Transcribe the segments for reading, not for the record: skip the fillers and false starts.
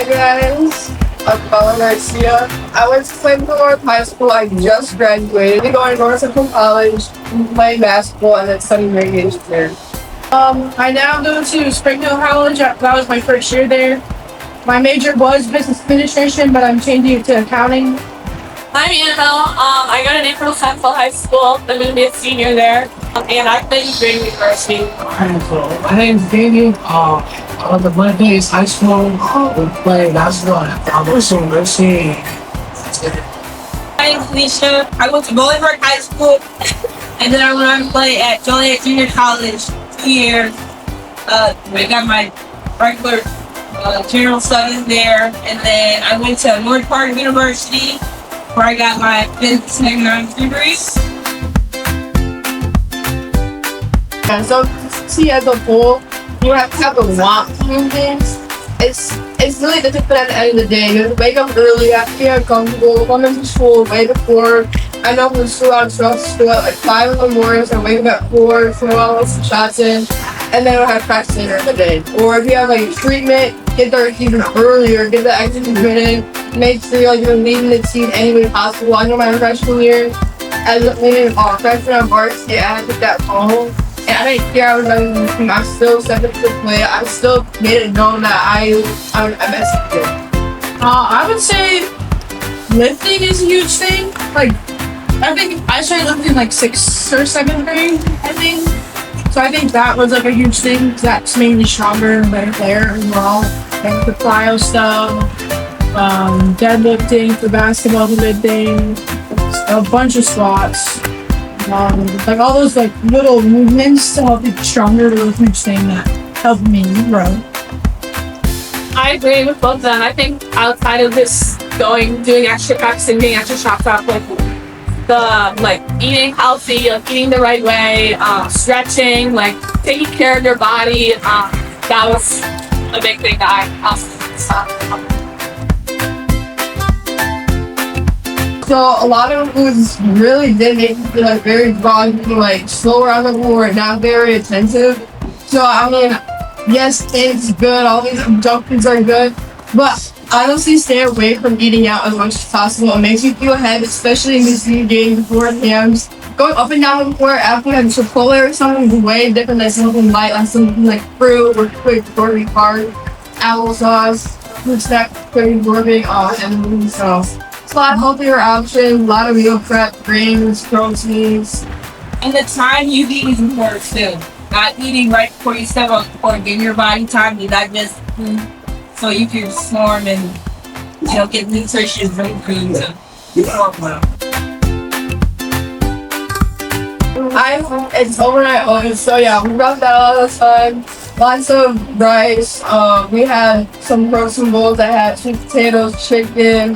Hi guys, I'm Paula Garcia. I went to St. North High School. I just graduated. I'm going to North Central College, playing basketball, and then studying radiation there. I now go to Springfield College. That was my first year there. My major was business administration, but I'm changing it to accounting. I'm Annabelle. I go to Naperville Central High School. I'm going to be a senior there. And I've been to Green University. So my name's Danny. I went to Mondays High School. We played basketball at Thomas University. My name's Alicia. I went to Bolingbrook High School, and then I went on to play at Joliet Junior College 2 years. I got my regular general studies there, and then I went to North Park University, where I got my business and economics degree. Yeah, so see, as a whole, you have to have the want to do things. It's really difficult at the end of the day. You have to wake up early, have to be uncomfortable, come into school way before. I know from school, I was supposed to school at like 5 in the morning, so I wake up at 4, throw all those shots in, and then I'll have practice later in the day. Or if you have like treatment, get there even earlier, get the exercise in, make sure like you're leading the team any way possible. I know my freshman year, as a freshman on varsity, I had to take that home. And I didn't care. I was running the team. I still stepped up to the play. I still made it known that I'm best at it. I would say lifting is a huge thing. Like, I think I started lifting like 6th or 7th grade, I think. So I think that was like a huge thing. That's made me stronger and better player as well. Like the plyo stuff, deadlifting for basketball is a big thing. A bunch of squats. Like all those like little movements to help you get stronger was a huge thing that helped me grow. I agree with both of them. I think outside of just doing extra practice and getting extra shots off, eating healthy, eating the right way, stretching, taking care of your body, that was a big thing that I also saw. So a lot of moves really did make me feel like very groggy, like slower on the board, not very attentive. So I mean, yes, it's good. All these jumpers are good, but honestly, stay away from eating out as much as possible. It makes you feel heavy, especially in these games beforehand. Going up and down the court after having Chipotle or something is way different than something light, like something like fruit or quick, very hard, applesauce, fruit snack, very absorbing, and so. It's a lot healthier options, a lot of meal prep, grains, proteins. And the time you eat is important too. Not eating right before you step on the court, giving your body time to digest food so you can perform and get nutritious food to perform well. It's overnight oats, so yeah, we rub that all the time. Lots of rice. We had some protein bowls that had sweet potatoes, chicken,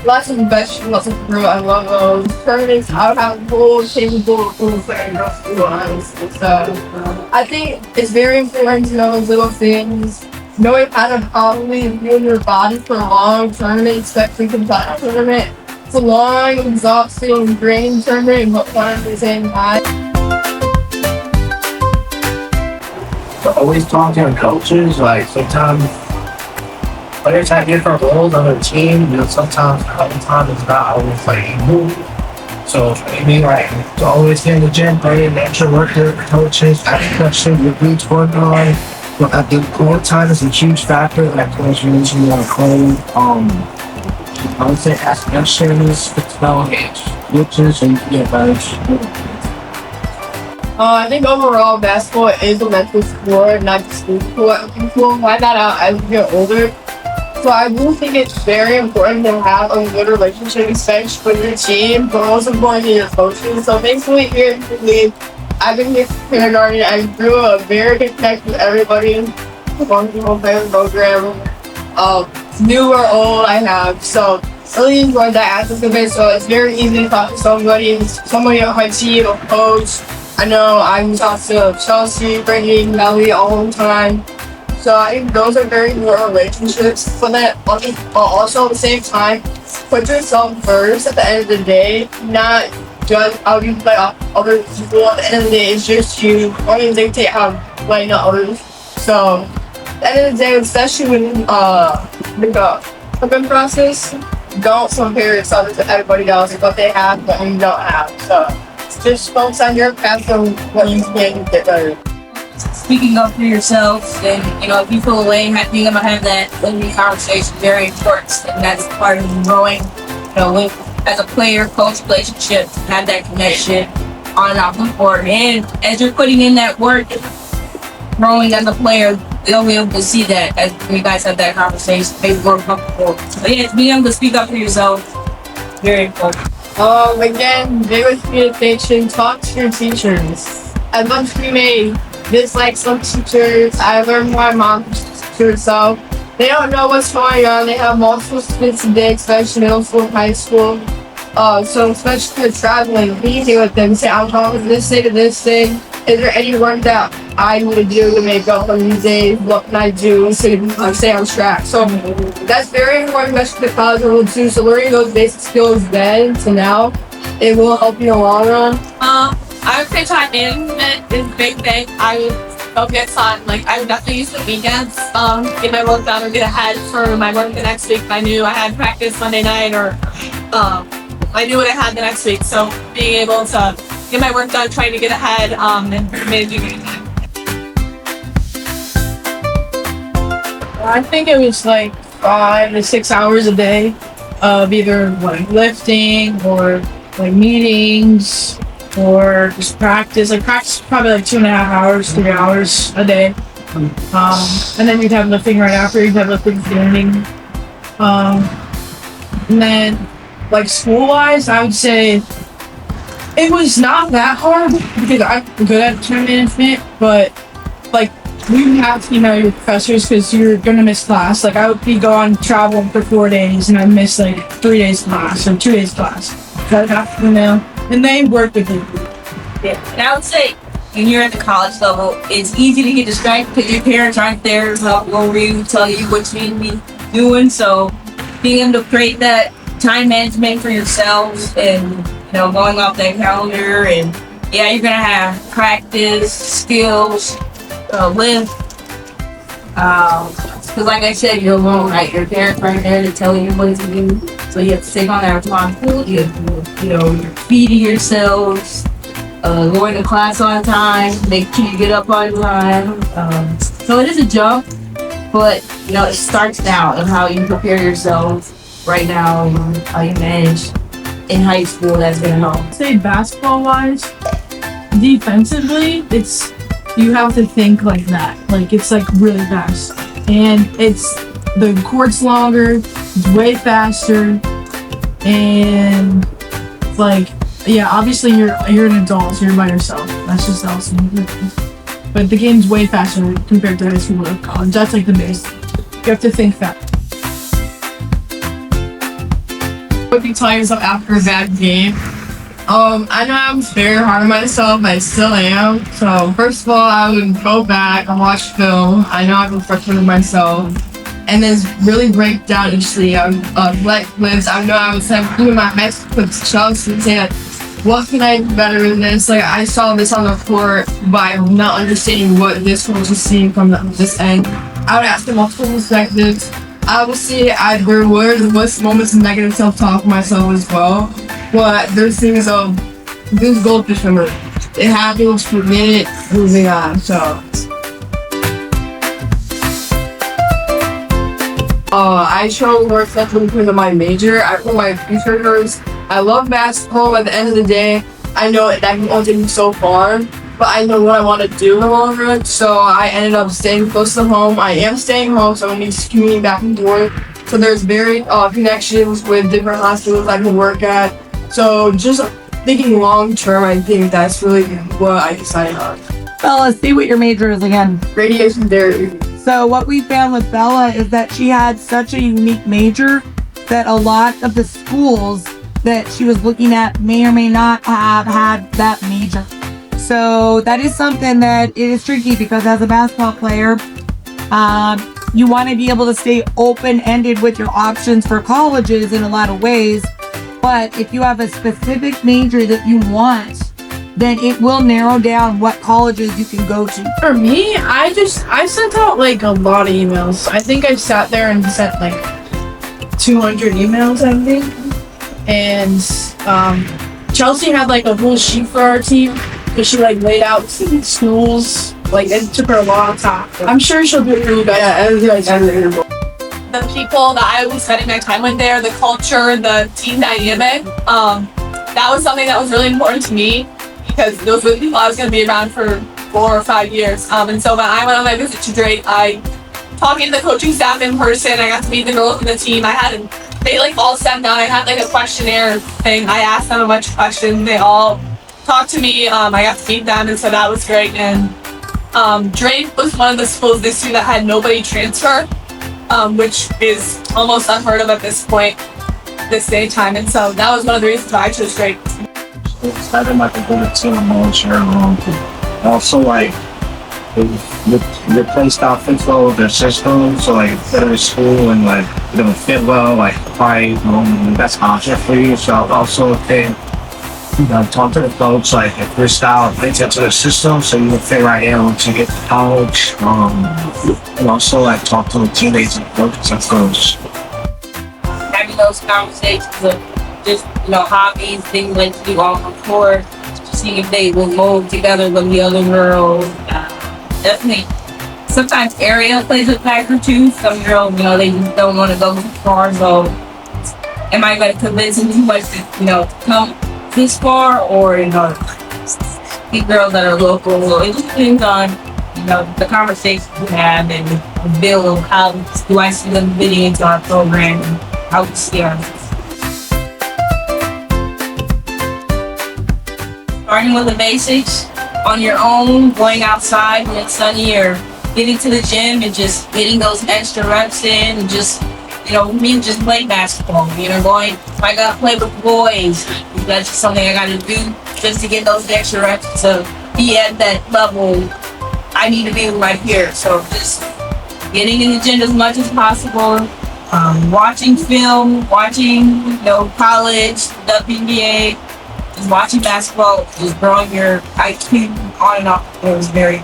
lots of vegetables, lots of fruit. I love those. Servings, I would have a whole table of food for every honestly. So I think it's very important to know those little things. Knowing how to probably fuel your body for a long tournament, especially competitive tournament. It's a long, exhausting, draining tournament, but fun at the same time. Always talking to coaches, like sometimes players have different roles on their team, sometimes it's not always equal. So maybe to always get in the gym, put in extra work with coaches, ask questions, your glutes work on. But I think court time is a huge factor that players really need to play. I would say ask questions, develop glitches, and get better. I think overall basketball is a mental sport, not just a sport. People find that out as you get older. So I do think it's very important to have a good relationship, especially with your team, but most importantly your coaches. So thankfully here in the league, I've been here from kindergarten. I grew a very good connection with everybody. One people play the program. New or old, I have. So really enjoyed that aspect of it. So it's very easy to talk to somebody on my team, a coach. I know I talk to Chelsea, Brittany, Melly all the time. So I think those are very good relationships. But also at the same time, put yourself first at the end of the day, not judge how you play off other people. At the end of the day, it's just you. Or you dictate how you play others. So the end of the day, especially when the cooking process, don't compare yourself to everybody else and what they have but you don't have. So just focus on your path and what you can get better. Speaking up for yourselves, and if you feel away, being able to have that open conversation is very important, and that's part of growing. As a player coach relationship, have that connection on and off the court, and as you're putting in that work, growing as a player, they'll be able to see that as you guys have that conversation, maybe more comfortable. So yeah, being able to speak up for yourself, very important. Again, big communication, talk to your teachers. As much as we may dislike some teachers, I learned from my mom herself. They don't know what's going on. They have multiple students a day, especially middle school and high school. So especially if you're traveling, be here with them. Say, I'm going from this day to this day. Is there any work that I need to do to make up on these days? What can I do to stay on track? So that's very important, especially the college level too. So learning those basic skills then to now, it will help you in the long run. I would say time management is a big thing. I would focus on, I would definitely use the weekends, get my work done or get ahead for my work the next week. If I knew I had practice Monday night or I knew what I had the next week. So being able to get my work done, trying to get ahead, and managing it. I think it was 5 to 6 hours a day of either lifting or meetings or just practice. Practice probably 2.5 hours, 3 hours a day. And then you'd have lifting right after. You'd have lifting standing. And then school wise, I would say it was not that hard because I'm good at time management, but you have to email your professors because you're gonna miss class. I would be going traveling for 4 days and I'd miss 3 days class or 2 days class. So I'd have to email, and they work with you. Yeah, and I would say when you're at the college level, it's easy to get distracted because your parents aren't there to help over you, tell you what you need to be doing. So being able to create that time management for yourselves and going off that calendar, and you're gonna have practice, skills, lift. Because like I said, you're alone, right? Your parents right there to tell you what to do. So you have to take on that responsibility of, you're feeding yourselves, going to class on time, make sure you get up on time. So it is a jump, but it starts now and how you prepare yourselves right now and how you manage in high school. That's gonna help. I'd say basketball wise, defensively, you have to think like that. It's really fast. And the court's longer, it's way faster, and obviously you're an adult, so you're by yourself. That's just awesome. But the game's way faster compared to high school or college. That's the base. You have to think fast. Would be telling yourself after a bad game. I know I'm very hard on myself, I still am. So first of all, I would go back and watch film. I know I've been frustrated with myself, and then really break down each league. Like clips. I know I was even my high school clips, Chelsea, and say what can I do better in this? I saw this on the court, but I'm not understanding what this one was seeing from this end. I would ask them multiple perspectives. I would see what's moments of negative self-talk for myself as well. But there's things of this goldfish number. It happens for a minute, moving on. So I chose more acceptable because of my major. I put my future first. I love basketball. At the end of the day, I know that can only take me so far, but I know what I want to do in the long run. So I ended up staying close to home. I am staying home, so I'm just commuting back and forth. So there's very connections with different hospitals I can work at. So just thinking long term, I think that's really what I decided on. Bella, see what your major is again. Radiation therapy. So what we found with Bella is that she had such a unique major that a lot of the schools that she was looking at may or may not have had that major. So that is something that it is tricky because as a basketball player, you want to be able to stay open-ended with your options for colleges in a lot of ways. But if you have a specific major that you want, then it will narrow down what colleges you can go to. For me, I sent out like a lot of emails. I think I sat there and sent like 200 emails, I think. And Chelsea had like a whole sheet for our team because she like laid out schools. Like it took her a long time. I'm sure she'll do it for you guys. The people that I was spending my time with there, the culture, the team dynamic, that was something that was really important to me because those were the people I was going to be around for 4 or 5 years. And so when I went on my visit to Drake, I talking to the coaching staff in person. I got to meet the girls in the team. They like all sat down. I had like a questionnaire thing. I asked them a bunch of questions. They all talked to me. I got to meet them, and so that was great. And Drake was one of the schools this year that had nobody transfer, which is almost unheard of at this point, this day and time. And so that was one of the reasons why I chose Drake. It's having like a good team emotion. Also, like, replaced our fit flow with their system, so like they're in school and like it don't fit well, like fight, that's an option for you. So I also think talk to the coach, like if your style fits into the system, so you can fit right in once you get to college. And also like talk to the teammates and coaches and coach. Having those conversations of just, hobbies, things like to do on the court, seeing if they will mold together with the other girls. Definitely. Sometimes area plays a factor too. Some girls, they just don't want to go too far. So, am I going to convince them too much to, come this far, or the girls that are local? It just depends on, the conversations we have and the build of how do I see them fitting into our program and how we see our. Starting with the basics on your own, going outside when it's sunny, or getting to the gym and just getting those extra reps in, and just, me just play basketball. Going, if I gotta play with boys, that's just something I gotta do just to get those extra reps to be at that level I need to be with my peers. So just getting in the gym as much as possible, watching film, watching, college, WNBA, just watching basketball, just growing your IQ on and off. It was very